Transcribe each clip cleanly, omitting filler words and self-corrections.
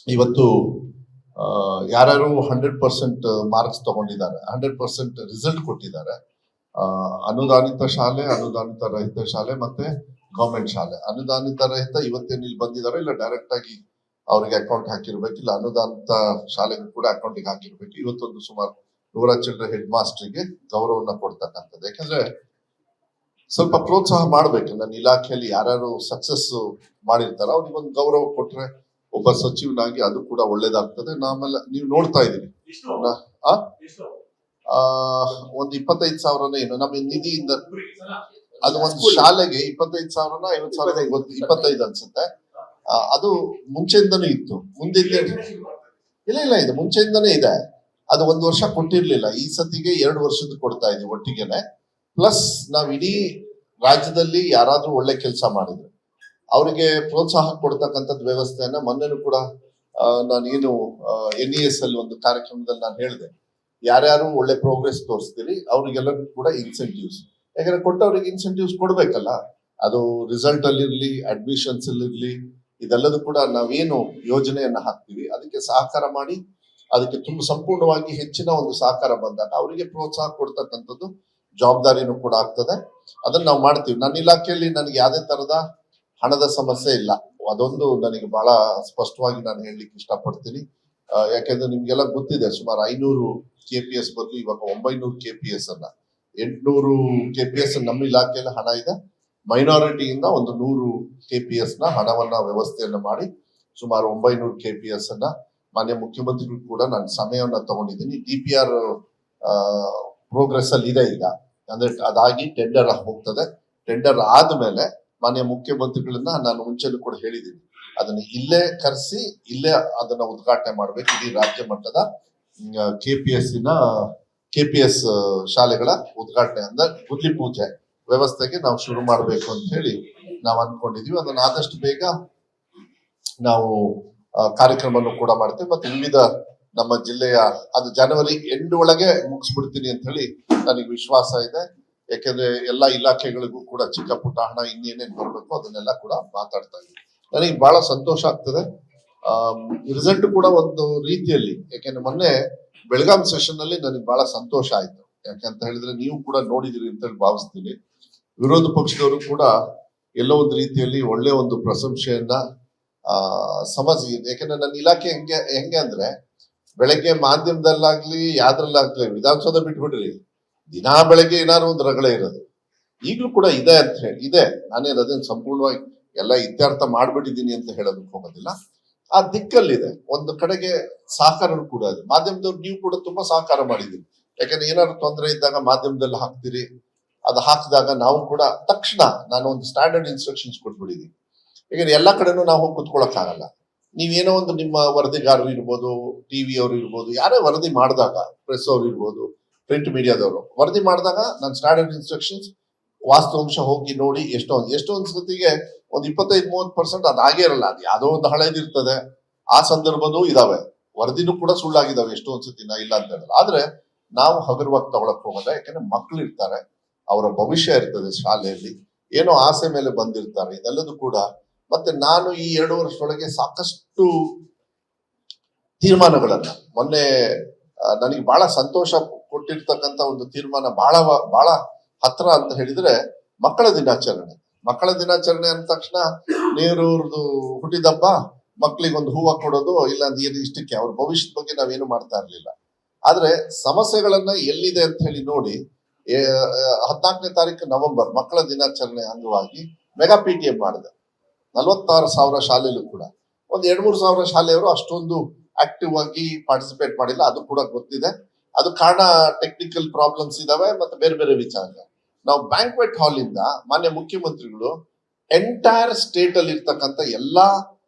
ಇವತ್ತು ಯಾರ್ಯಾರು 100% ಮಾರ್ಕ್ಸ್ ತಗೊಂಡಿದ್ದಾರೆ, 100% ರಿಸಲ್ಟ್ ಕೊಟ್ಟಿದ್ದಾರೆ. ಅನುದಾನಿತ ಶಾಲೆ, ಅನುದಾನಿತ ರಹಿತ ಶಾಲೆ ಮತ್ತೆ ಗವರ್ಮೆಂಟ್ ಶಾಲೆ. ಅನುದಾನಿತ ರಹಿತ ಇವತ್ತೇನು ಇಲ್ಲಿ ಬಂದಿದ್ದಾರೆ, ಇಲ್ಲ ಡೈರೆಕ್ಟ್ ಆಗಿ ಅವ್ರಿಗೆ ಅಕೌಂಟ್ ಹಾಕಿರ್ಬೇಕು, ಇಲ್ಲ ಅನುದಾನಿತ ಶಾಲೆಗೂ ಕೂಡ ಅಕೌಂಟಿಗೆ ಹಾಕಿರ್ಬೇಕು. ಇವತ್ತೊಂದು ಸುಮಾರು 100 ಚಿಲ್ಲರೆ ಹೆಡ್ ಮಾಸ್ಟರ್ಗೆ ಗೌರವನ ಕೊಡ್ತಕ್ಕಂಥದ್ದು. ಯಾಕಂದ್ರೆ ಸ್ವಲ್ಪ ಪ್ರೋತ್ಸಾಹ ಮಾಡ್ಬೇಕು. ನನ್ನ ಇಲಾಖೆಯಲ್ಲಿ ಯಾರ್ಯಾರು ಸಕ್ಸಸ್ ಮಾಡಿರ್ತಾರ ಅವ್ರಿಗೊಂದು ಗೌರವ ಕೊಟ್ರೆ ಒಬ್ಬ ಸಚಿವನಾಗಿ ಅದು ಕೂಡ ಒಳ್ಳೇದಾಗ್ತದೆ. ಆಮೇಲೆ ನೀವು ನೋಡ್ತಾ ಇದೀರಿ ಒಂದು 25,000 ಏನು ನಮ್ಮ ನಿಧಿಯಿಂದ ಅದು ಒಂದು ಶಾಲೆಗೆ 25,000 50,000 25 ಅನ್ಸುತ್ತೆ. ಅದು ಮುಂಚೆಯಿಂದನೂ ಇತ್ತು, ಮುಂದಿನ ಇಲ್ಲ ಇದು ಮುಂಚೆಯಿಂದನೇ ಇದೆ. ಅದು 1 ವರ್ಷ ಕೊಟ್ಟಿರ್ಲಿಲ್ಲ, ಈ ಸತಿಗೆ 2 ವರ್ಷದ ಕೊಡ್ತಾ ಇದೀವಿ ಒಟ್ಟಿಗೆನೆ. ಪ್ಲಸ್ ನಾವ್ ಇಡೀ ರಾಜ್ಯದಲ್ಲಿ ಯಾರಾದ್ರೂ ಒಳ್ಳೆ ಕೆಲಸ ಮಾಡಿದ್ರು ಅವರಿಗೆ ಪ್ರೋತ್ಸಾಹ ಕೊಡ್ತಕ್ಕಂಥದ್ದು ವ್ಯವಸ್ಥೆಯನ್ನ ಮೊನ್ನೆನೂ ಕೂಡ ನಾನೇನು NES ಅಲ್ಲಿ ಒಂದು ಕಾರ್ಯಕ್ರಮದಲ್ಲಿ ನಾನು ಹೇಳಿದೆ, ಯಾರ್ಯಾರು ಒಳ್ಳೆ ಪ್ರೋಗ್ರೆಸ್ ತೋರಿಸ್ತೀರಿ ಅವ್ರಿಗೆಲ್ಲರಿಗೂ ಕೂಡ ಇನ್ಸೆಂಟಿವ್ಸ್. ಯಾಕಂದ್ರೆ ಕೊಟ್ಟವ್ರಿಗೆ ಇನ್ಸೆಂಟಿವ್ಸ್ ಕೊಡ್ಬೇಕಲ್ಲ. ಅದು ರಿಸಲ್ಟ್ ಅಲ್ಲಿ ಇರ್ಲಿ, ಅಡ್ಮಿಷನ್ಸ್ ಅಲ್ಲಿ ಇರ್ಲಿ, ಇದೆಲ್ಲದೂ ಕೂಡ ನಾವೇನು ಯೋಜನೆಯನ್ನ ಹಾಕ್ತಿವಿ ಅದಕ್ಕೆ ಸಹಕಾರ ಮಾಡಿ, ಅದಕ್ಕೆ ತುಂಬ ಸಂಪೂರ್ಣವಾಗಿ ಹೆಚ್ಚಿನ ಒಂದು ಸಹಕಾರ ಬಂದಾಗ ಅವರಿಗೆ ಪ್ರೋತ್ಸಾಹ ಕೊಡ್ತಕ್ಕಂಥದ್ದು ಜವಾಬ್ದಾರಿನೂ ಕೂಡ ಆಗ್ತದೆ. ಅದನ್ನ ನಾವು ಮಾಡ್ತೀವಿ. ನನ್ನ ಇಲಾಖೆಯಲ್ಲಿ ನನಗೆ ಯಾವುದೇ ತರದ ಹಣದ ಸಮಸ್ಯೆ ಇಲ್ಲ. ಅದೊಂದು ನನಗೆ ಬಹಳ ಸ್ಪಷ್ಟವಾಗಿ ನಾನು ಹೇಳಲಿಕ್ಕೆ ಇಷ್ಟಪಡ್ತೀನಿ. ಯಾಕೆಂದ್ರೆ ನಿಮ್ಗೆಲ್ಲ ಗೊತ್ತಿದೆ, ಸುಮಾರು 500 KPS ಬದಲು ಇವಾಗ 900 KPS ಅನ್ನ, 800 KPS ನಮ್ಮ ಇಲಾಖೆಯಲ್ಲಿ ಹಣ ಇದೆ. ಮೈನಾರಿಟಿಯಿಂದ ಒಂದು 100 KPS ನ ಹಣವನ್ನ ವ್ಯವಸ್ಥೆಯನ್ನ ಮಾಡಿ ಸುಮಾರು 900 KPS ಅನ್ನ ಮಾನ್ಯ ಮುಖ್ಯಮಂತ್ರಿಗಳು ಕೂಡ ನಾನು ಸಮಯವನ್ನ ತಗೊಂಡಿದ್ದೀನಿ. DPR ಪ್ರೋಗ್ರೆಸ್ ಅಲ್ಲಿ ಇದೆ ಈಗ. ಅಂದ್ರೆ ಅದಾಗಿ ಟೆಂಡರ್ ಹೋಗ್ತದೆ. ಟೆಂಡರ್ ಆದ್ಮೇಲೆ ಮಾನ್ಯ ಮುಖ್ಯಮಂತ್ರಿಗಳನ್ನ ನಾನು ಮುಂಚೆನೂ ಕೂಡ ಹೇಳಿದ್ದೀನಿ, ಅದನ್ನ ಇಲ್ಲೇ ಕರೆಸಿ ಇಲ್ಲೇ ಅದನ್ನ ಉದ್ಘಾಟನೆ ಮಾಡ್ಬೇಕು. ಇಡೀ ರಾಜ್ಯ ಮಟ್ಟದ KPS ಶಾಲೆಗಳ ಉದ್ಘಾಟನೆ ಅಂದ್ರೆ ಗುದ್ಲಿ ಪೂಜೆ ವ್ಯವಸ್ಥೆಗೆ ನಾವು ಶುರು ಮಾಡ್ಬೇಕು ಅಂತ ಹೇಳಿ ನಾವು ಅನ್ಕೊಂಡಿದೀವಿ. ಅದನ್ನ ಆದಷ್ಟು ಬೇಗ ನಾವು ಕಾರ್ಯಕ್ರಮವನ್ನು ಕೂಡ ಮಾಡ್ತೇವೆ. ಮತ್ತೆ ವಿವಿಧ ನಮ್ಮ ಜಿಲ್ಲೆಯ ಅದು ಜನವರಿ ಎಂಡ್ ಒಳಗೆ ಮುಗಿಸ್ಬಿಡ್ತೀನಿ ಅಂತ ಹೇಳಿ ನನಗೆ ವಿಶ್ವಾಸ ಇದೆ. ಯಾಕೆಂದ್ರೆ ಎಲ್ಲಾ ಇಲಾಖೆಗಳಿಗೂ ಕೂಡ ಚಿಕ್ಕ ಪುಟ್ಟ ಹಣ ಇನ್ನೇನೇನ್ ಬರ್ಬೇಕು ಅದನ್ನೆಲ್ಲ ಕೂಡ ಮಾತಾಡ್ತಾ ಇದ್ದೀವಿ. ನನಗೆ ಬಹಳ ಸಂತೋಷ ಆಗ್ತದೆ. ರಿಸಲ್ಟ್ ಕೂಡ ಒಂದು ರೀತಿಯಲ್ಲಿ, ಯಾಕೆಂದ್ರೆ ಮೊನ್ನೆ ಬೆಳಗಾಂ ಸೆಷನ್ ಅಲ್ಲಿ ನನಗೆ ಬಹಳ ಸಂತೋಷ ಆಯ್ತು. ಯಾಕಂತ ಹೇಳಿದ್ರೆ ನೀವು ಕೂಡ ನೋಡಿದಿರಿ ಅಂತ ಹೇಳಿ ಭಾವಿಸ್ತೀನಿ. ವಿರೋಧ ಪಕ್ಷದವರು ಕೂಡ ಎಲ್ಲೋ ಒಂದು ರೀತಿಯಲ್ಲಿ ಒಳ್ಳೆ ಒಂದು ಪ್ರಶಂಸೆಯನ್ನ ಯಾಕಂದ್ರೆ ನನ್ನ ಇಲಾಖೆ ಹೆಂಗೆ ಅಂದ್ರೆ ಬೆಳಗ್ಗೆ ಮಾಧ್ಯಮದಲ್ಲಾಗ್ಲಿ ಯಾವ್ದ್ರಲ್ಲಾಗ್ಲಿ, ವಿಧಾನಸೌಧ ಬಿಟ್ಬಿಡ್ರಿ, ದಿನಾ ಬೆಳಗ್ಗೆ ಏನಾದ್ರು ಒಂದು ರಗಳೆ ಇರೋದು. ಈಗಲೂ ಕೂಡ ಇದೆ ಅಂತ ಹೇಳಿ ಇದೆ. ನಾನೇನು ಅದನ್ನ ಸಂಪೂರ್ಣವಾಗಿ ಎಲ್ಲ ಇತ್ಯರ್ಥ ಮಾಡ್ಬಿಟ್ಟಿದ್ದೀನಿ ಅಂತ ಹೇಳೋದಕ್ಕೆ ಹೋಗೋದಿಲ್ಲ. ಆ ದಿಕ್ಕಲ್ಲಿದೆ. ಒಂದು ಕಡೆಗೆ ಸಹಕಾರ ಕೂಡ ಇದೆ. ಮಾಧ್ಯಮದವ್ರು ನೀವು ಕೂಡ ತುಂಬಾ ಸಹಕಾರ ಮಾಡಿದೀವಿ. ಯಾಕಂದ್ರೆ ಏನಾದ್ರು ತೊಂದರೆ ಇದ್ದಾಗ ಮಾಧ್ಯಮದಲ್ಲಿ ಹಾಕ್ತಿರಿ. ಅದು ಹಾಕಿದಾಗ ನಾವು ಕೂಡ ತಕ್ಷಣ ನಾನು ಒಂದು ಸ್ಟ್ಯಾಂಡರ್ಡ್ ಇನ್ಸ್ಟ್ರಕ್ಷನ್ಸ್ ಕೊಟ್ಬಿಟ್ಟಿದೀನಿ. ಯಾಕಂದ್ರೆ ಎಲ್ಲಾ ಕಡೆನೂ ನಾವು ಹೋಗಿ ಕುತ್ಕೊಳಕ್ ಆಗಲ್ಲ. ನೀವೇನೋ ಒಂದು ನಿಮ್ಮ ವರದಿಗಾರರು ಇರ್ಬೋದು, ಟಿವಿ ಅವರು ಇರ್ಬೋದು, ಯಾರೇ ವರದಿ ಮಾಡಿದಾಗ, ಪ್ರೆಸ್ ಅವ್ರು ಇರ್ಬೋದು, ಪ್ರಿಂಟ್ ಮೀಡಿಯಾದವರು ವರದಿ ಮಾಡಿದಾಗ ನಾನು ಸ್ಟ್ಯಾಂಡರ್ಡ್ ಇನ್ಸ್ಟ್ರಕ್ಷನ್ಸ್ ವಾಸ್ತವಾಂಶ ಹೋಗಿ ನೋಡಿ ಎಷ್ಟೊಂದು ಸತಿಗೆ ಒಂದು 25-30% ಅದಾಗೇ ಇರಲ್ಲ. ಅದು ಯಾವುದೋ ಒಂದು ಹಳೇದಿರ್ತದೆ. ಆ ಸಂದರ್ಭದೂ ಇದಾವೆ, ವರದಿನೂ ಕೂಡ ಸುಳ್ಳಾಗಿದ್ದಾವೆ ಎಷ್ಟೊಂದ್ ಸತಿ, ನಾ ಇಲ್ಲ ಅಂತ ಹೇಳಲ್ಲ. ಆದ್ರೆ ನಾವು ಹಗುರವಾಗಿ ತಗೊಳಕ್ ಹೋಗೋದ. ಯಾಕಂದ್ರೆ ಮಕ್ಳು ಇರ್ತಾರೆ, ಅವರ ಭವಿಷ್ಯ ಇರ್ತದೆ, ಶಾಲೆಯಲ್ಲಿ ಏನೋ ಆಸೆ ಮೇಲೆ ಬಂದಿರ್ತಾರೆ. ಇದೆಲ್ಲದೂ ಕೂಡ ಮತ್ತೆ ನಾನು ಈ 2 ವರ್ಷದೊಳಗೆ ಸಾಕಷ್ಟು ತೀರ್ಮಾನಗಳನ್ನ, ಮೊನ್ನೆ ನನಗೆ ಬಹಳ ಸಂತೋಷ ಕೊಟ್ಟಿರ್ತಕ್ಕಂಥ ಒಂದು ತೀರ್ಮಾನ, ಬಹಳ ಹತ್ರ ಅಂತ ಹೇಳಿದ್ರೆ ಮಕ್ಕಳ ದಿನಾಚರಣೆ. ಮಕ್ಕಳ ದಿನಾಚರಣೆ ಅಂದ ತಕ್ಷಣ ನೆಹರೂರ್ದು ಹುಟ್ಟಿದಬ್ಬ, ಮಕ್ಕಳಿಗೊಂದು ಹೂವ ಕೊಡೋದು, ಇಲ್ಲ ಇಷ್ಟಕ್ಕೆ ಅವ್ರ ಭವಿಷ್ಯದ ಬಗ್ಗೆ ನಾವೇನು ಮಾಡ್ತಾ ಇರ್ಲಿಲ್ಲ. ಆದ್ರೆ ಸಮಸ್ಯೆಗಳನ್ನ ಎಲ್ಲಿದೆ ಅಂತ ಹೇಳಿ ನೋಡಿ 14ನೇ ತಾರೀಕು ನವೆಂಬರ್ ಮಕ್ಕಳ ದಿನಾಚರಣೆ ಅಂಗವಾಗಿ ಮೆಗಾ PTM ಮಾಡಿದೆ. 46,000 ಶಾಲೆಯಲ್ಲೂ ಕೂಡ ಒಂದು 2-3 ಸಾವಿರ ಶಾಲೆಯವರು ಅಷ್ಟೊಂದು ಆಕ್ಟಿವ್ ಆಗಿ ಪಾರ್ಟಿಸಿಪೇಟ್ ಮಾಡಿಲ್ಲ. ಅದು ಕೂಡ ಗೊತ್ತಿದೆ. ಅದು ಕಾರಣ ಟೆಕ್ನಿಕಲ್ ಪ್ರಾಬ್ಲಮ್ಸ್ ಇದಾವೆ, ಮತ್ತೆ ಬೇರೆ ಬೇರೆ ವಿಚಾರ. ನಾವು ಬ್ಯಾಂಕ್ವೆಟ್ ಹಾಲ್ ಇಂದ ಮಾನ್ಯ ಮುಖ್ಯಮಂತ್ರಿಗಳು ಎಂಟೈರ್ ಸ್ಟೇಟ್ ಅಲ್ಲಿ ಇರ್ತಕ್ಕಂಥ ಎಲ್ಲಾ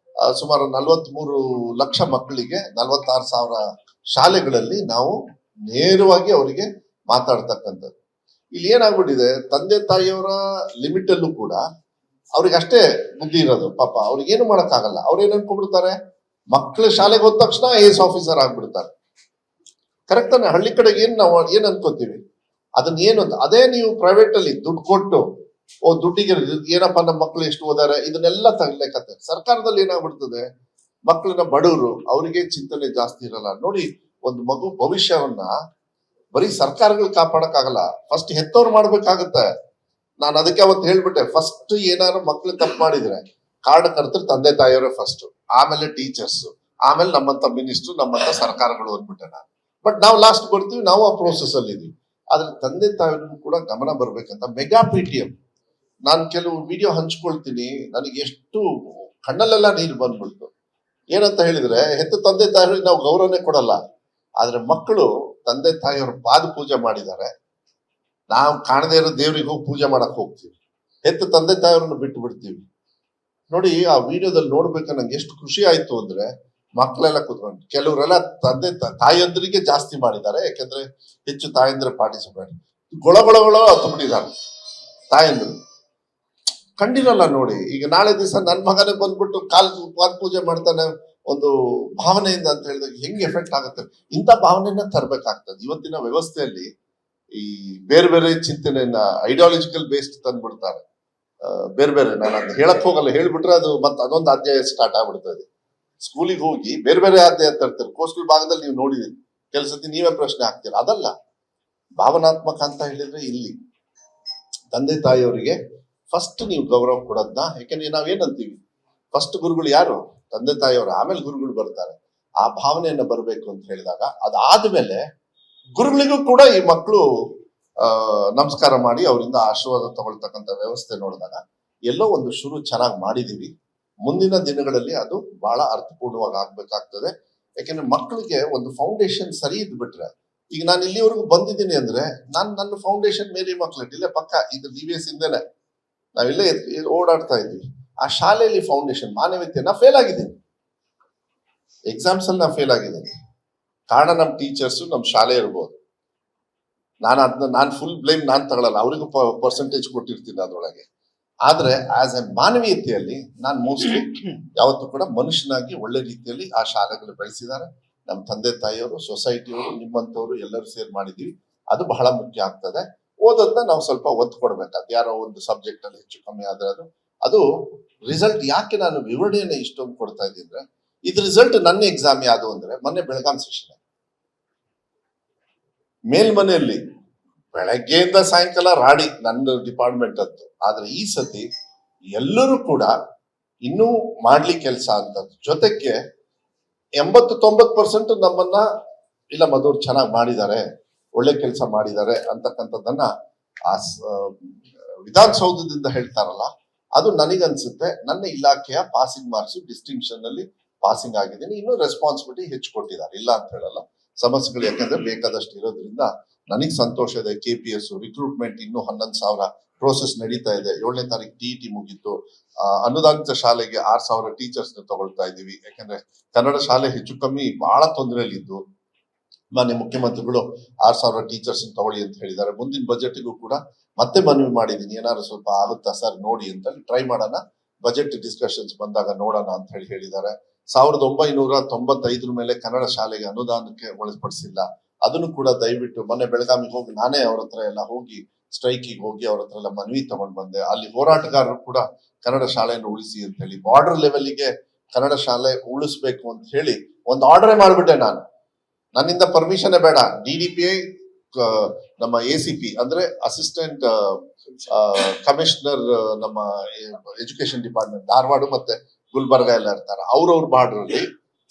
ಸುಮಾರು 43 ಲಕ್ಷ ಮಕ್ಕಳಿಗೆ 46,000 ಶಾಲೆಗಳಲ್ಲಿ ನಾವು ನೇರವಾಗಿ ಅವರಿಗೆ ಮಾತಾಡ್ತಕ್ಕಂಥದ್ದು. ಇಲ್ಲಿ ಏನಾಗ್ಬಿಟ್ಟಿದೆ, ತಂದೆ ತಾಯಿಯವರ ಲಿಮಿಟ್ ಅಲ್ಲೂ ಕೂಡ ಅವ್ರಿಗೆ ಅಷ್ಟೇ ಬುದ್ಧಿ ಇರೋದು. ಪಾಪ ಅವ್ರಿಗೇನು ಮಾಡಕ್ ಆಗಲ್ಲ. ಅವ್ರೇನ್ ಅನ್ಕೊಂಡ್ಬಿಡ್ತಾರೆ, ಮಕ್ಕಳ ಶಾಲೆಗೆ ಹೋದ ತಕ್ಷಣ AS ಆಫೀಸರ್ ಆಗ್ಬಿಡ್ತಾರೆ. ಕರೆಕ್ಟ್ ತಾನೆ? ಹಳ್ಳಿ ಕಡೆಗೆ ನಾವು ಏನ್ ಅನ್ಕೋತೀವಿ ಅದನ್ನ ಏನು ಅಂತ. ಅದೇ ನೀವು ಪ್ರೈವೇಟ್ ಅಲ್ಲಿ ದುಡ್ಡು ಕೊಟ್ಟು ದುಡ್ಡಿಗೆ ಏನಪ್ಪಾ ನಮ್ಮ ಮಕ್ಕಳು ಎಷ್ಟು ಓದಾರೆ ಇದನ್ನೆಲ್ಲ ತಗ್ಲೇಕತ್ತೆ. ಸರ್ಕಾರದಲ್ಲಿ ಏನಾಗ್ಬಿಡ್ತದೆ, ಮಕ್ಕಳನ್ನ ಬಡವರು ಅವರಿಗೆ ಚಿಂತನೆ ಜಾಸ್ತಿ ಇರಲ್ಲ. ನೋಡಿ, ಒಂದು ಮಗು ಭವಿಷ್ಯವನ್ನ ಬರೀ ಸರ್ಕಾರಗಳು ಕಾಪಾಡಕ್ಕಾಗಲ್ಲ, ಫಸ್ಟ್ ಹೆತ್ತವ್ರು ಮಾಡ್ಬೇಕಾಗತ್ತೆ. ನಾನು ಅದಕ್ಕೆ ಅವತ್ತು ಹೇಳ್ಬಿಟ್ಟೆ, ಫಸ್ಟ್ ಏನಾದ್ರು ಮಕ್ಳು ತಪ್ಪು ಮಾಡಿದ್ರೆ ಕಾರಣಕರ್ತರು ತಂದೆ ತಾಯಿಯವರೇ ಫಸ್ಟ್, ಆಮೇಲೆ ಟೀಚರ್ಸ್, ಆಮೇಲೆ ನಮ್ಮಂತ ಮಿನಿಸ್ಟ್ರು, ನಮ್ಮಂತ ಸರ್ಕಾರಗಳು ಅಂದ್ಬಿಟ್ಟೆ ನಾನು. ಬಟ್ ನಾವು ಲಾಸ್ಟ್ ಬರ್ತೀವಿ, ನಾವು ಆ ಪ್ರೋಸೆಸ್ ಅಲ್ಲಿ ಇದೀವಿ. ಆದ್ರೆ ತಂದೆ ತಾಯಿಯವ್ರಿಗೂ ಕೂಡ ಗಮನ ಬರ್ಬೇಕಂತ ಮೆಗಾ PTM ನಾನು ಕೆಲವು ವಿಡಿಯೋ ಹಂಚ್ಕೊಳ್ತೀನಿ, ನನಗೆ ಎಷ್ಟು ಕಣ್ಣಲ್ಲೆಲ್ಲ ನೀರು ಬಂದ್ಬಿಡ್ತು. ಏನಂತ ಹೇಳಿದ್ರೆ, ಹೆತ್ತ ತಂದೆ ತಾಯಿಗಳಿಗೆ ನಾವು ಗೌರವನೇ ಕೊಡಲ್ಲ, ಆದ್ರೆ ಮಕ್ಕಳು ತಂದೆ ತಾಯಿಯವ್ರ ಪಾದ ಪೂಜೆ ಮಾಡಿದ್ದಾರೆ, ನಾವು ಕಾಣದೇ ಇರೋ ದೇವ್ರಿಗೆ ಹೋಗಿ ಪೂಜೆ ಮಾಡಕ್ ಹೋಗ್ತೀವಿ, ಹೆತ್ತ ತಂದೆ ತಾಯಿಯವ್ರನ್ನ ಬಿಟ್ಟು ಬಿಡ್ತೀವಿ. ನೋಡಿ, ಆ ವಿಡಿಯೋದಲ್ಲಿ ನೋಡ್ಬೇಕು ನಂಗೆ ಎಷ್ಟು ಖುಷಿ ಆಯ್ತು ಅಂದ್ರೆ, ಮಕ್ಕಳೆಲ್ಲ ಕೂತ್ಕೊಂಡು ಕೆಲವರೆಲ್ಲ ತಂದೆ ತಾಯಿಯಂದ್ರಿಗೆ ಜಾಸ್ತಿ ಮಾಡಿದ್ದಾರೆ, ಯಾಕಂದ್ರೆ ಹೆಚ್ಚು ತಾಯಂದ್ರೆ ಪಾರ್ಟಿಸಿಪೇಟ್ ಗೊಳಗೊಳಗೊಳ ಹತ್ತು ಬಿಟ್ಟಿದ್ದಾರೆ ತಾಯಂದ್ರು. ಕಂಡಿರಲ್ಲ ನೋಡಿ, ಈಗ ನಾಳೆ ದಿವಸ ನನ್ ಮಗನೇ ಬಂದ್ಬಿಟ್ಟು ಪಾದ ಪೂಜೆ ಮಾಡ್ತಾನೆ ಒಂದು ಭಾವನೆಯಿಂದ ಅಂತ ಹೇಳಿದಾಗ ಹೆಂಗ್ ಎಫೆಕ್ಟ್ ಆಗುತ್ತೆ. ಇಂಥ ಭಾವನೆಯನ್ನ ತರಬೇಕಾಗ್ತದೆ. ಇವತ್ತಿನ ವ್ಯವಸ್ಥೆಯಲ್ಲಿ ಈ ಬೇರೆ ಬೇರೆ ಚಿಂತನೆಯನ್ನ ಐಡಿಯಾಲಜಿಕಲ್ ಬೇಸ್ಡ್ ತಂದ್ಬಿಡ್ತಾರೆ. ಬೇರೆ ಬೇರೆ, ನಾನು ಅದು ಹೇಳಕ್ ಹೋಗಲ್ಲ, ಹೇಳ್ಬಿಟ್ರೆ ಅದು ಮತ್ತೆ ಅದೊಂದು ಅಧ್ಯಾಯ ಸ್ಟಾರ್ಟ್ ಆಗ್ಬಿಡ್ತದೆ. ಸ್ಕೂಲಿಗೆ ಹೋಗಿ ಬೇರೆ ಬೇರೆ ಅಧ್ಯಾಯ ತರ್ತಾರೆ. ಕೋಸ್ಟಲ್ ಭಾಗದಲ್ಲಿ ನೀವು ನೋಡಿದಿರಿ, ಕೆಲಸದ ನೀವೇ ಪ್ರಶ್ನೆ ಹಾಕ್ತೀರ. ಅದಲ್ಲ, ಭಾವನಾತ್ಮಕ ಅಂತ ಹೇಳಿದ್ರೆ ಇಲ್ಲಿ ತಂದೆ ತಾಯಿಯವರಿಗೆ ಫಸ್ಟ್ ನೀವು ಗೌರವ ಕೊಡೋದ್ನ. ಯಾಕೆಂದ್ರೆ ನಾವೇನಂತೀವಿ, ಫಸ್ಟ್ ಗುರುಗಳು ಯಾರು? ತಂದೆ ತಾಯಿಯವರು, ಆಮೇಲೆ ಗುರುಗಳು ಬರ್ತಾರೆ. ಆ ಭಾವನೆಯನ್ನ ಬರಬೇಕು ಅಂತ ಹೇಳಿದಾಗ, ಅದಾದ್ಮೇಲೆ ಗುರುಗಳಿಗೂ ಕೂಡ ಈ ಮಕ್ಕಳು ನಮಸ್ಕಾರ ಮಾಡಿ ಅವರಿಂದ ಆಶೀರ್ವಾದ ತಗೊಳ್ತಕ್ಕಂಥ ವ್ಯವಸ್ಥೆ ನೋಡಿದಾಗ ಎಲ್ಲೋ ಒಂದು ಶುರು ಚೆನ್ನಾಗಿ ಮಾಡಿದೀವಿ. ಮುಂದಿನ ದಿನಗಳಲ್ಲಿ ಅದು ಬಹಳ ಅರ್ಥಪೂರ್ಣವಾಗಿ ಆಗ್ಬೇಕಾಗ್ತದೆ. ಯಾಕೆಂದ್ರೆ ಮಕ್ಕಳಿಗೆ ಒಂದು ಫೌಂಡೇಶನ್ ಸರಿ ಇದ್ಬಿಟ್ರೆ, ಈಗ ನಾನು ಇಲ್ಲಿವರೆಗೂ ಬಂದಿದ್ದೀನಿ ಅಂದ್ರೆ ನನ್ನ ಫೌಂಡೇಶನ್ ಮೇರಿ ಮಕ್ಳು ಇಲ್ಲೇ ಪಕ್ಕ, ಇದು DVS ಇಂದನೇ ನಾವಿಲ್ಲೇ ಓಡಾಡ್ತಾ ಇದ್ವಿ. ಆ ಶಾಲೆಯಲ್ಲಿ ಫೌಂಡೇಶನ್ ಮಾನವೀಯತೆ, ನಾ ಫೇಲ್ ಆಗಿದ್ದೀನಿ, ಎಕ್ಸಾಮ್ಸ್ ಅಲ್ಲಿ ನಾ ಫೇಲ್ ಆಗಿದ್ದೀನಿ. ಕಾರಣ ನಮ್ಮ ಟೀಚರ್ಸ್, ನಮ್ಮ ಶಾಲೆ ಇರ್ಬೋದು. ನಾನು ಫುಲ್ ಬ್ಲೇಮ್ ನಾನು ತಗೊಳ್ಳಲ್ಲ, ಅವರಿಗೂ ಪರ್ಸೆಂಟೇಜ್ ಕೊಟ್ಟಿರ್ತೀನಿ ಅದ್ರೊಳಗೆ. ಆದ್ರೆ ಆಸ್ ಎ ಮಾನವೀಯತೆಯಲ್ಲಿ ನಾನು ಮೋಸ್ಟ್ಲಿ ಯಾವತ್ತೂ ಕೂಡ ಮನುಷ್ಯನಾಗಿ ಒಳ್ಳೆ ರೀತಿಯಲ್ಲಿ ಆ ಶಾಲೆಗಳು ಬೆಳೆಸಿದ್ದಾರೆ. ನಮ್ಮ ತಂದೆ ತಾಯಿಯವರು, ಸೊಸೈಟಿಯವರು, ನಿಮ್ಮಂತವ್ರು ಎಲ್ಲರೂ ಸೇರಿ ಮಾಡಿದೀವಿ. ಅದು ಬಹಳ ಮುಖ್ಯ ಆಗ್ತದೆ. ಓದೋದನ್ನ ನಾವು ಸ್ವಲ್ಪ ಒತ್ತು ಕೊಡ್ಬೇಕು. ಯಾರೋ ಒಂದು ಸಬ್ಜೆಕ್ಟ್ ಅಲ್ಲಿ ಹೆಚ್ಚು ಕಮ್ಮಿ ಆದ್ರೆ ಅದು ರಿಸಲ್ಟ್. ಯಾಕೆ ನಾನು ವಿವರಣೆಯನ್ನ ಇಷ್ಟೊಂದು ಕೊಡ್ತಾ ಇದ್ದೀನಿ ಅಂದ್ರೆ, ಇದು ರಿಸಲ್ಟ್ ನನ್ನ ಎಕ್ಸಾಮ್ ಯಾವುದು ಅಂದ್ರೆ, ಮೊನ್ನೆ ಬೆಳಗಾಂ ಸೆಷನ್ ಮೇಲ್ಮನೆಯಲ್ಲಿ ಬೆಳಗ್ಗೆಯಿಂದ ಸಾಯಂಕಾಲ ರಾಡಿ ನನ್ನ ಡಿಪಾರ್ಟ್ಮೆಂಟ್ ಅಂತೂ. ಆದ್ರೆ ಈ ಸತಿ ಎಲ್ಲರೂ ಕೂಡ ಇನ್ನೂ ಮಾಡ್ಲಿ ಕೆಲಸ ಅಂತ, ಜೊತೆಗೆ 80-90% ನಮ್ಮನ್ನ ಇಲ್ಲ ಮಧುರ್ ಚೆನ್ನಾಗಿ ಮಾಡಿದ್ದಾರೆ, ಒಳ್ಳೆ ಕೆಲಸ ಮಾಡಿದ್ದಾರೆ ಅಂತಕ್ಕಂಥದ್ದನ್ನ ಆ ವಿಧಾನಸೌಧದಿಂದ ಹೇಳ್ತಾರಲ್ಲ, ಅದು ನನಗನ್ಸುತ್ತೆ ನನ್ನ ಇಲಾಖೆಯ ಪಾಸಿಂಗ್ ಮಾರ್ಕ್ಸ್ ಡಿಸ್ಟಿಂಕ್ಷನ್ ಅಲ್ಲಿ ಪಾಸಿಂಗ್ ಆಗಿದ್ದೀನಿ. ಇನ್ನೂ ರೆಸ್ಪಾನ್ಸಿಬಿಲಿಟಿ ಹೆಚ್ಚು ಕೊಟ್ಟಿದ್ದಾರೆ, ಇಲ್ಲ ಅಂತ ಹೇಳಲ್ಲ. ಸಮಸ್ಯೆಗಳು ಯಾಕಂದ್ರೆ ಬೇಕಾದಷ್ಟು ಇರೋದ್ರಿಂದ ನನಗೆ ಸಂತೋಷ ಇದೆ. KPS ರಿಕ್ರೂಟ್ಮೆಂಟ್ ಇನ್ನೂ 11,000 ಪ್ರೋಸೆಸ್ ನಡೀತಾ ಇದೆ. 7ನೇ ತಾರೀಕು TET ಮುಗಿತ್ತು. ಅನುದಾನಿತ ಶಾಲೆಗೆ 6,000 ಟೀಚರ್ಸ್ ತಗೊಳ್ತಾ ಇದೀವಿ. ಯಾಕಂದ್ರೆ ಕನ್ನಡ ಶಾಲೆ ಹೆಚ್ಚು ಕಮ್ಮಿ ಬಹಳ ತೊಂದರೆಯಲ್ಲಿದ್ದು, ಮಾನ್ಯ ಮುಖ್ಯಮಂತ್ರಿಗಳು 6,000 ಟೀಚರ್ಸ್ ತಗೊಳ್ಳಿ ಅಂತ ಹೇಳಿದ್ದಾರೆ. ಮುಂದಿನ ಬಜೆಟ್ಗೂ ಕೂಡ ಮತ್ತೆ ಮನವಿ ಮಾಡಿದೀನಿ, ಏನಾದ್ರು ಸ್ವಲ್ಪ ಆಗುತ್ತಾ ಸರ್ ನೋಡಿ ಅಂತ ಟ್ರೈ ಮಾಡೋಣ, ಬಜೆಟ್ ಡಿಸ್ಕಷನ್ಸ್ ಬಂದಾಗ ನೋಡೋಣ ಅಂತ ಹೇಳಿದ್ದಾರೆ. 1995 ಮೇಲೆ ಕನ್ನಡ ಶಾಲೆಗೆ ಅನುದಾನಕ್ಕೆ ಒಳಪಡಿಸಿಲ್ಲ. ಅದನ್ನು ಕೂಡ ದಯವಿಟ್ಟು, ಮೊನ್ನೆ ಬೆಳಗಾವಿಗೆ ಹೋಗಿ ನಾನೇ ಅವ್ರ ಹತ್ರ ಎಲ್ಲ ಹೋಗಿ ಸ್ಟ್ರೈಕಿಗೆ ಹೋಗಿ ಅವ್ರ ಹತ್ರ ಎಲ್ಲ ಮನವಿ ತಗೊಂಡ್ ಬಂದೆ. ಅಲ್ಲಿ ಹೋರಾಟಗಾರರು ಕೂಡ ಕನ್ನಡ ಶಾಲೆಯನ್ನು ಉಳಿಸಿ ಅಂತ ಹೇಳಿ, ಬಾರ್ಡರ್ ಲೆವೆಲ್ಗೆ ಕನ್ನಡ ಶಾಲೆ ಉಳಿಸ್ಬೇಕು ಅಂತ ಹೇಳಿ ಒಂದು ಆರ್ಡರ್ ಮಾಡ್ಬಿಟ್ಟೆ ನಾನು. ನನ್ನಿಂದ ಪರ್ಮಿಷನ್ ಬೇಡ. DDPI ನಮ್ಮ ACP ಅಂದ್ರೆ ಅಸಿಸ್ಟೆಂಟ್ ಕಮಿಷನರ್, ನಮ್ಮ ಎಜುಕೇಶನ್ ಡಿಪಾರ್ಟ್ಮೆಂಟ್ ಧಾರವಾಡ ಮತ್ತೆ ಗುಲ್ಬರ್ಗ ಎಲ್ಲ ಇರ್ತಾರೆ, ಅವ್ರವ್ರ ಬಾರ್ಡ್ರಲ್ಲಿ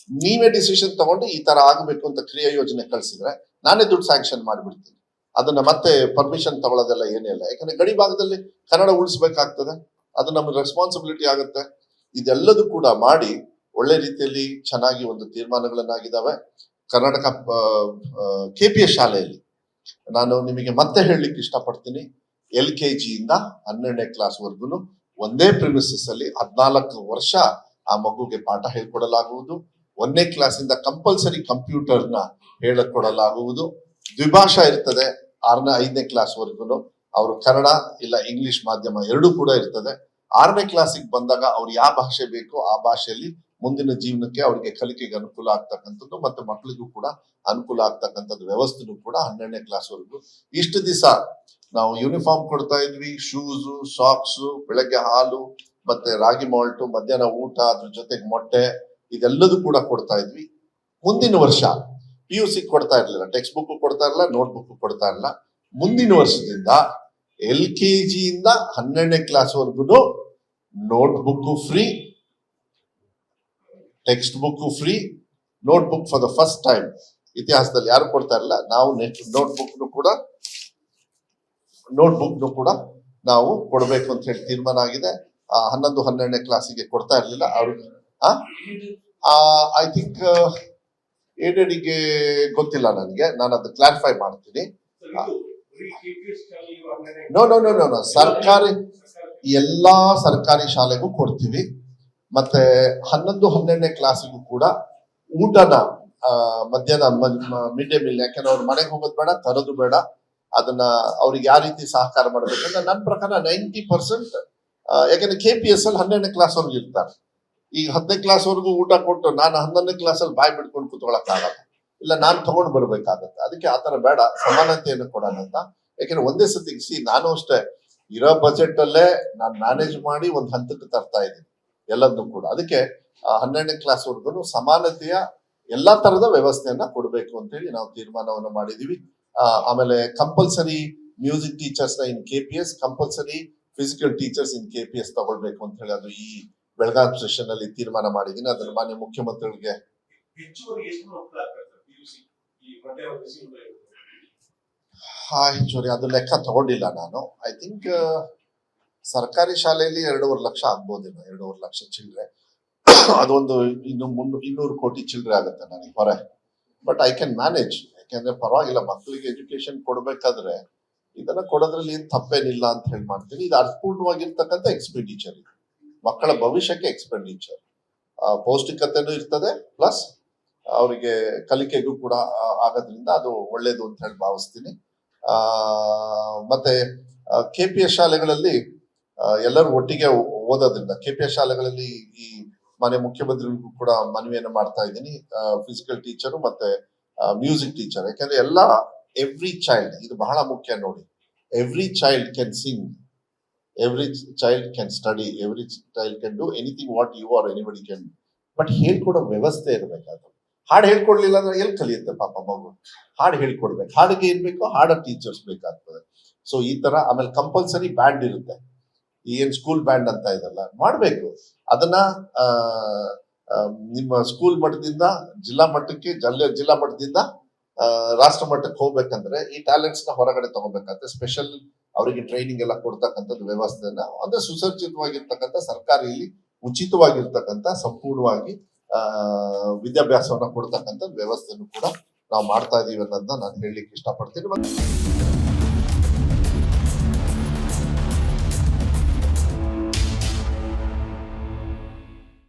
ನೀವೇ ಡಿಸಿಷನ್ ತಗೊಂಡು ಈ ತರ ಆಗ್ಬೇಕು ಅಂತ ಕ್ರಿಯಾ ಯೋಜನೆ ಕಳ್ಸಿದ್ರೆ ನಾನೇ ದುಡ್ಡು ಸ್ಯಾಂಕ್ಷನ್ ಮಾಡ್ಬಿಡ್ತೀನಿ. ಅದನ್ನ ಮತ್ತೆ ಪರ್ಮಿಷನ್ ತಗೊಳ್ಳೋದೆಲ್ಲ ಏನಿಲ್ಲ. ಯಾಕಂದ್ರೆ ಗಡಿ ಭಾಗದಲ್ಲಿ ಕನ್ನಡ ಉಳಿಸ್ಬೇಕಾಗ್ತದೆ, ಅದು ನಮ್ಮ ರೆಸ್ಪಾನ್ಸಿಬಿಲಿಟಿ ಆಗುತ್ತೆ. ಇದೆಲ್ಲದೂ ಕೂಡ ಮಾಡಿ ಒಳ್ಳೆ ರೀತಿಯಲ್ಲಿ ಚೆನ್ನಾಗಿ ಒಂದು ತೀರ್ಮಾನಗಳನ್ನಾಗಿದ್ದಾವೆ. ಕರ್ನಾಟಕ KPS ಶಾಲೆಯಲ್ಲಿ ನಾನು ನಿಮಗೆ ಮತ್ತೆ ಹೇಳಲಿಕ್ಕೆ ಇಷ್ಟಪಡ್ತೀನಿ, LKG ಇಂದ 12ನೇ ಕ್ಲಾಸ್ ವರ್ಗು ಒಂದೇ ಪ್ರಿಮಿಸಸ್ ಅಲ್ಲಿ 14 ವರ್ಷ ಆ ಮಗುಗೆ ಪಾಠ ಹೇಳ್ಕೊಡಲಾಗುವುದು. 1ನೇ ಕ್ಲಾಸಿಂದ ಕಂಪಲ್ಸರಿ ಕಂಪ್ಯೂಟರ್ನ ಹೇಳಿಕೊಡಲಾಗುವುದು. ದ್ವಿಭಾಷಾ ಇರ್ತದೆ 6ನೇ-5ನೇ ಕ್ಲಾಸ್ ವರ್ಗು. ಅವರು ಕನ್ನಡ ಇಲ್ಲ ಇಂಗ್ಲಿಷ್ ಮಾಧ್ಯಮ ಎರಡೂ ಕೂಡ ಇರ್ತದೆ. 6ನೇ ಕ್ಲಾಸಿಗೆ ಬಂದಾಗ ಅವ್ರು ಯಾವ ಭಾಷೆ ಬೇಕೋ ಆ ಭಾಷೆಯಲ್ಲಿ ಮುಂದಿನ ಜೀವನಕ್ಕೆ ಅವರಿಗೆ ಕಲಿಕೆಗೆ ಅನುಕೂಲ ಆಗ್ತಕ್ಕಂಥದ್ದು ಮತ್ತೆ ಮಕ್ಕಳಿಗೂ ಕೂಡ ಅನುಕೂಲ ಆಗ್ತಕ್ಕಂಥದ್ದು ವ್ಯವಸ್ಥೆನೂ ಕೂಡ 12ನೇ ಕ್ಲಾಸ್ ವರೆಗೂ. ಇಷ್ಟು ದಿವಸ ನಾವು ಯೂನಿಫಾರ್ಮ್ ಕೊಡ್ತಾ ಇದ್ವಿ, ಶೂಸು, ಸಾಕ್ಸು, ಬೆಳಗ್ಗೆ ಹಾಲು ಮತ್ತೆ ರಾಗಿ ಮಾಲ್ಟು, ಮಧ್ಯಾಹ್ನ ಊಟ, ಅದ್ರ ಜೊತೆಗೆ ಮೊಟ್ಟೆ, ಇದೆಲ್ಲದೂ ಕೂಡ ಕೊಡ್ತಾ ಇದ್ವಿ. ಮುಂದಿನ ವರ್ಷ PUC ಕೊಡ್ತಾ ಇರ್ಲಿಲ್ಲ, ಟೆಕ್ಸ್ಟ್ ಬುಕ್ ಕೊಡ್ತಾ ಇರಲಿಲ್ಲ, ನೋಟ್ ಬುಕ್ ಕೊಡ್ತಾ ಇರಲಿಲ್ಲ. ಮುಂದಿನ ವರ್ಷದಿಂದ LKG ಇಂದ 12ನೇ ಕ್ಲಾಸ್ ವರ್ಗು note book free, text book free, note book for the first time ಇತಿಹಾಸದಲ್ಲಿ ಯಾರು ಕೊಡ್ತಾ ಇರಲಿಲ್ಲ. ನಾವು ನೆಕ್ಸ್ಟ್ ನೋಟ್ ಬುಕ್ ಕೂಡ ನಾವು ಕೊಡಬೇಕು ಅಂತ ಹೇಳಿ ತೀರ್ಮಾನ ಆಗಿದೆ. 11, 12ನೇ ಕ್ಲಾಸಿಗೆ ಕೊಡ್ತಾ ಇರ್ಲಿಲ್ಲ ಅವ್ರಿಗೆ. ಐ ಥಿಂಕ್ ಏಡೆಡ್ಗೆ ಗೊತ್ತಿಲ್ಲ ನನಗೆ, ನಾನು ಅದು ಕ್ಲಾರಿಫೈ ಮಾಡ್ತೀನಿ. ನೋ ಸರ್ಕಾರಿ ಎಲ್ಲಾ ಸರ್ಕಾರಿ ಶಾಲೆಗೂ ಕೊಡ್ತೀವಿ. ಮತ್ತೆ 11, 12ನೇ ಕ್ಲಾಸಿಗೂ ಕೂಡ ಊಟನ ಮಧ್ಯಾಹ್ನ ಮಿಡ್ ಡೇ ಮೀಲ್, ಯಾಕಂದ್ರೆ ಅವ್ರ ಮನೆಗೆ ಹೋಗೋದು ಬೇಡ, ತರೋದು ಬೇಡ, ಅದನ್ನ ಅವ್ರಿಗೆ ಯಾವ ರೀತಿ ಸಹಕಾರ ಮಾಡ್ಬೇಕಂದ್ರೆ ನನ್ನ ಪ್ರಕಾರ 90%, ಯಾಕಂದ್ರೆ KPS ಅಲ್ಲಿ 12ನೇ ಕ್ಲಾಸ್ ವರ್ಗು ಇರ್ತಾರೆ. ಈಗ 10ನೇ ಕ್ಲಾಸ್ ವರ್ಗು ಊಟ ಕೊಟ್ಟು ನಾನು 11ನೇ ಕ್ಲಾಸ್ ಅಲ್ಲಿ ಬಾಯಿ ಬಿಡ್ಕೊಂಡು ಕೂತ್ಕೊಳಕ್ ಆಗಲ್ಲ, ಇಲ್ಲ ನಾನು ತಗೊಂಡ್ ಬರ್ಬೇಕಾಗತ್ತೆ. ಅದಕ್ಕೆ ಆತರ ಬೇಡ, ಸಮಾನತೆಯನ್ನು ಕೊಡೋಣ ಅಂತ. ಯಾಕಂದ್ರೆ ಒಂದೇ ಸತಿ ನಾನು ಅಷ್ಟೇ ಇರೋ ಬಜೆಟ್ ಅಲ್ಲೇ ನಾನು ಮ್ಯಾನೇಜ್ ಮಾಡಿ ಒಂದ್ ಹಂತಕ್ಕೆ ತರ್ತಾ ಇದ್ದೀನಿ ಎಲ್ಲದನ್ನು ಕೂಡ. ಅದಕ್ಕೆ 12ನೇ ಕ್ಲಾಸ್ ವರ್ಗು ಸಮಾನತೆಯ ಎಲ್ಲಾ ತರದ ವ್ಯವಸ್ಥೆಯನ್ನ ಕೊಡ್ಬೇಕು ಅಂತ ಹೇಳಿ ನಾವು ತೀರ್ಮಾನವನ್ನು ಮಾಡಿದೀವಿ. ಆಮೇಲೆ ಕಂಪಲ್ಸರಿ ಮ್ಯೂಸಿಕ್ ಟೀಚರ್ಸ್ ನ ಇನ್ KPS, ಕಂಪಲ್ಸರಿ ಫಿಸಿಕಲ್ ಟೀಚರ್ಸ್ ಇನ್ KPS ತಗೊಳ್ಬೇಕು ಅಂತ ಹೇಳಿ ಅದು ಈ ಬೆಳಗಾವಿ ಸೆಷನ್ ಅಲ್ಲಿ ತೀರ್ಮಾನ ಮಾಡಿದೀನಿ. ಅದನ್ನ ಮಾನ್ಯ ಮುಖ್ಯಮಂತ್ರಿಗಳಿಗೆ ಹೆಚ್ಚುವರಿ ಅದು ಲೆಕ್ಕ ತಗೊಂಡಿಲ್ಲ ನಾನು. ಐ ಥಿಂಕ್ ಸರ್ಕಾರಿ ಶಾಲೆಯಲ್ಲಿ 2.5 ಲಕ್ಷ ಆಗ್ಬೋದೇನೋ, 2.5 ಲಕ್ಷ ಚಿಲ್ಲರೆ. ಅದೊಂದು 200 ಕೋಟಿ ಚಿಲ್ಲರೆ ಆಗುತ್ತೆ ನನಗೆ ಹೊರೆ. ಬಟ್ ಐ ಕ್ಯಾನ್ ಮ್ಯಾನೇಜ್, ಯಾಕೆಂದ್ರೆ ಪರವಾಗಿಲ್ಲ, ಮಕ್ಕಳಿಗೆ ಎಜುಕೇಶನ್ ಕೊಡ್ಬೇಕಾದ್ರೆ ಇದನ್ನ ಕೊಡೋದ್ರಲ್ಲಿ ಏನ್ ತಪ್ಪೇನಿಲ್ಲ ಅಂತ ಹೇಳಿ ಮಾಡ್ತೀನಿ. ಇದು ಅರ್ಥಪೂರ್ಣವಾಗಿರ್ತಕ್ಕಂಥ ಎಕ್ಸ್ಪೆಂಡಿಚರ್, ಇದು ಮಕ್ಕಳ ಭವಿಷ್ಯಕ್ಕೆ ಎಕ್ಸ್ಪೆಂಡಿಚರ್, ಪೌಷ್ಟಿಕತೆನೂ ಇರ್ತದೆ, ಪ್ಲಸ್ ಅವರಿಗೆ ಕಲಿಕೆಗೂ ಕೂಡ ಆಗೋದ್ರಿಂದ ಅದು ಒಳ್ಳೇದು ಅಂತ ಹೇಳಿ ಭಾವಿಸ್ತೀನಿ. ಮತ್ತೆ KPS ಶಾಲೆಗಳಲ್ಲಿ ಎಲ್ಲರೂ ಒಟ್ಟಿಗೆ ಓದೋದ್ರಿಂದ KPS ಶಾಲೆಗಳಲ್ಲಿ ಈ ಮಾನ್ಯ ಮುಖ್ಯಮಂತ್ರಿಗಳಿಗೂ ಕೂಡ ಮನವಿಯನ್ನು ಮಾಡ್ತಾ ಇದ್ದೀನಿ. ಫಿಸಿಕಲ್ ಟೀಚರು ಮತ್ತೆ ಮ್ಯೂಸಿಕ್ ಟೀಚರ್, ಯಾಕಂದ್ರೆ ಎವ್ರಿ ಚೈಲ್ಡ್, ಇದು ಬಹಳ ಮುಖ್ಯ ನೋಡಿ, every child can sing, every child can study, every child can do anything what you are anybody can. But ಹೇಳ್ಕೊಡೋ ವ್ಯವಸ್ಥೆ ಇರಬೇಕಾದ್ರು. ಹಾಡು ಹೇಳ್ಕೊಡ್ಲಿಲ್ಲ ಅಂದ್ರೆ ಎಲ್ಲಿ ಕಲಿಯುತ್ತೆ ಪಾಪ ಮಗು? ಹಾಡು ಹೇಳ್ಕೊಡ್ಬೇಕು, ಹಾಡಿಗೆ ಏನ್ ಬೇಕೋ ಹಾಡ ಟೀಚರ್ಸ್ ಬೇಕಾಗ್ತದೆ. ಸೊ ಈ ತರ. ಆಮೇಲೆ ಕಂಪಲ್ಸರಿ ಬ್ಯಾಂಡ್ ಇರುತ್ತೆ, ಏನ್ ಸ್ಕೂಲ್ ಬ್ಯಾಂಡ್ ಅಂತ ಇದೆಲ್ಲ ಮಾಡ್ಬೇಕು. ಅದನ್ನ ನಿಮ್ಮ ಸ್ಕೂಲ್ ಮಟ್ಟದಿಂದ ಜಿಲ್ಲಾ ಮಟ್ಟಕ್ಕೆ, ಜಿಲ್ಲಾ ಮಟ್ಟದಿಂದ ರಾಷ್ಟ್ರ ಮಟ್ಟಕ್ಕೆ ಹೋಗ್ಬೇಕಂದ್ರೆ ಈ ಟ್ಯಾಲೆಂಟ್ಸ್ ನ ಹೊರಗಡೆ ತಗೋಬೇಕಾಗುತ್ತೆ. ಸ್ಪೆಷಲ್ ಅವರಿಗೆ ಟ್ರೈನಿಂಗ್ ಎಲ್ಲ ಕೊಡ್ತಕ್ಕಂಥದ್ದು ವ್ಯವಸ್ಥೆನ ಅಂದ್ರೆ ಸುಸಜ್ಜಿತವಾಗಿರ್ತಕ್ಕಂಥ ಸರ್ಕಾರಿಯಲ್ಲಿ ಉಚಿತವಾಗಿರ್ತಕ್ಕಂಥ ಸಂಪೂರ್ಣವಾಗಿ ವಿದ್ಯಾಭ್ಯಾಸವನ್ನ ಕೊಡ್ತಕ್ಕಂಥ ವ್ಯವಸ್ಥೆಯನ್ನು ಕೂಡ ನಾವು ಮಾಡ್ತಾ ಇದೀವಿ ಅನ್ನೋದನ್ನ ನಾನು ಹೇಳಲಿಕ್ಕೆ ಇಷ್ಟಪಡ್ತೀನಿ.